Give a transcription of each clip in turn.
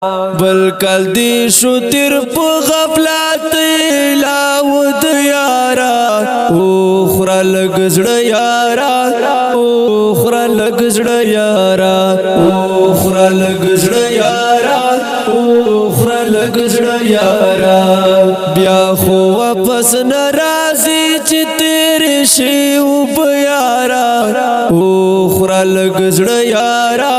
بل کل دی شو تیر پو غفلت لاود یارا او خورا لگزڑ یارا او خورا لگزڑ یارا او خورا لگزڑ یارا او خورا لگزڑ یارا بیا خو واپس نرازی چی تیر شیو بیارا او خورا لگزڑ یارا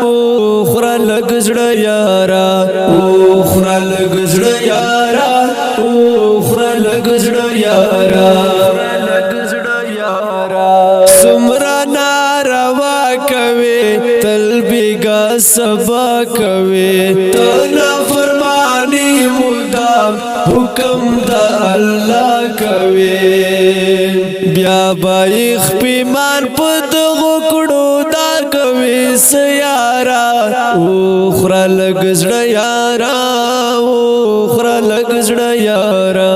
او خورا لگزڑ یارا او خورا لگزڑ یارا او خورا لگزڑ یارا سمرا ناروا کوي تل بیگا سبا کوي تنا فرمانی مدام حکم دا الله کوي بیا بایخ پیمان پد غکړو دا کوي سیارا او خورا لگزڑ یارا او خورا لگزڑ یارا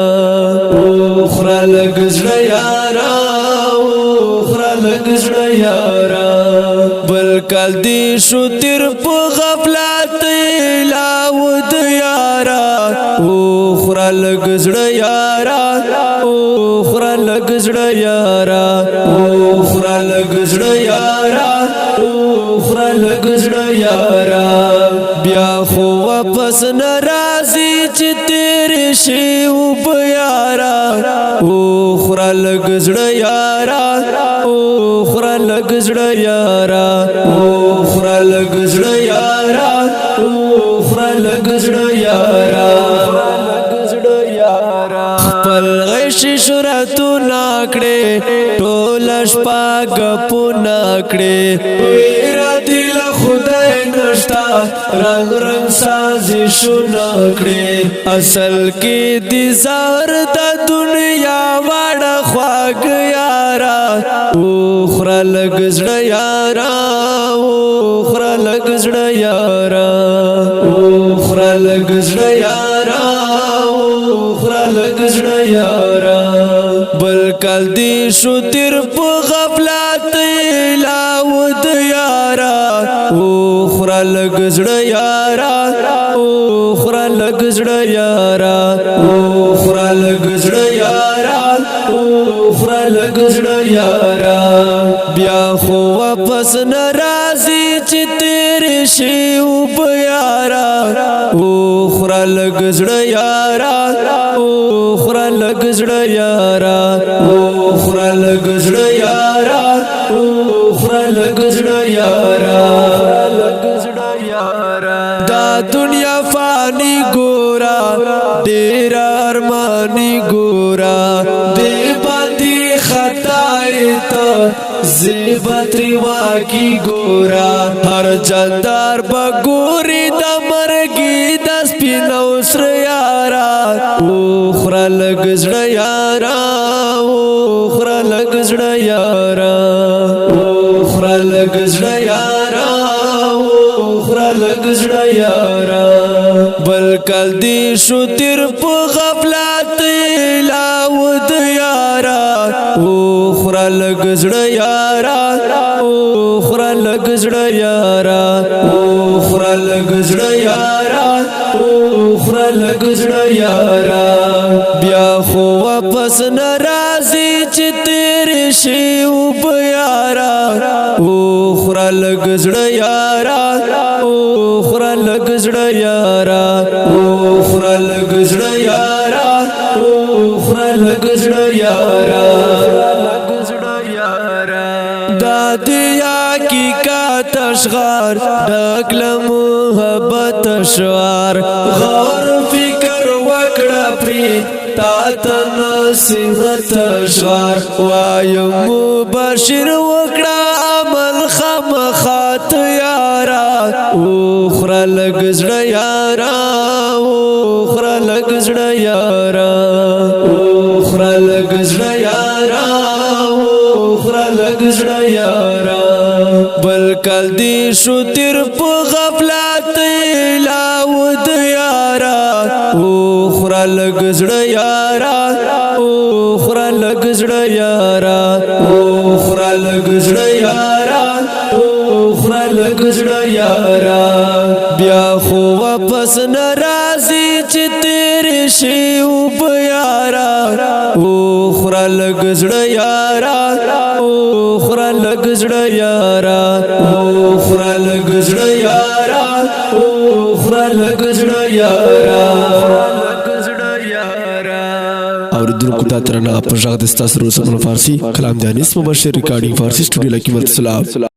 او خورا لگزڑ یارا او خورا لگزڑ یارا بل کال دی شو تیر پو غفلت لاود یارا او خورا لگزڑ یارا او خورا لگزڑ یارا او خورا لگزڑ یارا او خورا لگزڑ یارا بیا خو واپس نرازی چی تیر شیو بیارا او خورا لگزڑ یارا او خورا لگزڑ یارا او خورا لگزڑ یارا او خورا لگزڑ یارا خپل غش شراتو ناکڑے ٹولش پا گپو ناکڑے ویرا دل خدای نشتا رنگ رنگ سازشو ناکڑے اصل کی دی زہر دا دنیا واڑا خواگ یارا او خورا لگزڑ یارا او خورا لگزڑ یارا او خورا لگزڑ یارا او خورا لگزڑ یارا بل کال دی شو تیر پو غفلت لاود یارا او خورا لگزڑ یارا او خورا لگزڑ یارا او خورا لگزڑ یارا او خورا لگزڑ یارا بیا خو واپس نرازی چی تیر شیو بیارا او خورا لگزڑ یارا او خورا لگزڑ یارا او خورا لگزڑ یارا او خورا لگزڑ یارا دا دنیا فانی گورا دیر ارمانی گورا دے باندی خطائی تا زیبت روا کی گورا ہر جاندار بگوری دا مرگی دا سپینو سر یارا او خورا لگزڑ یارا او خورا لگزڑ یارا او خورا لگزڑ یارا او خورا لگزڑ یارا بل کال دی شو تیر پو غفلت لاود یارا او خورا لگزڑ یارا او خورا لگزڑ یارا او خورا لگزڑ یارا او خورا لگزڑ یارا بیا خو واپس نرازی چی تیر شیو بیارا او خورا لگزڑ یارا او خورا لگزڑ یارا او خورا لگزڑ یارا او خورا لگزڑ یارا دادیا کی کا تشغار ڈکل محبت شوار غور فکر وکڑا پری تاتا نصیحت شوار وایم مباشر وکڑا عمل خامخات یارا او خورا لگزڑ یارا او خورا لگزڑ یارا او خورا لگزڑ یارا او خورا لگزڑ یارا بل کال دی شو تیر پو غفلت لاود یارا او خورا لگزڑ یارا او خورا لگزڑ یارا او خورا لگزڑ یارا او خورا لگزڑ یارا بیا خو واپس نرازی چی تیری شی او بیارا او خورا لگزڑ یارا او خورا لگزڑ یارا او خورا لگزڑ یارا او خورا لگزڑ یارا اور دن کو دا ترنا پر جاگ دستا سرو سمن فارسی کلام دانیس مبشر ریکارڈنگ فارسی سٹوڈیو لکی ملت سلام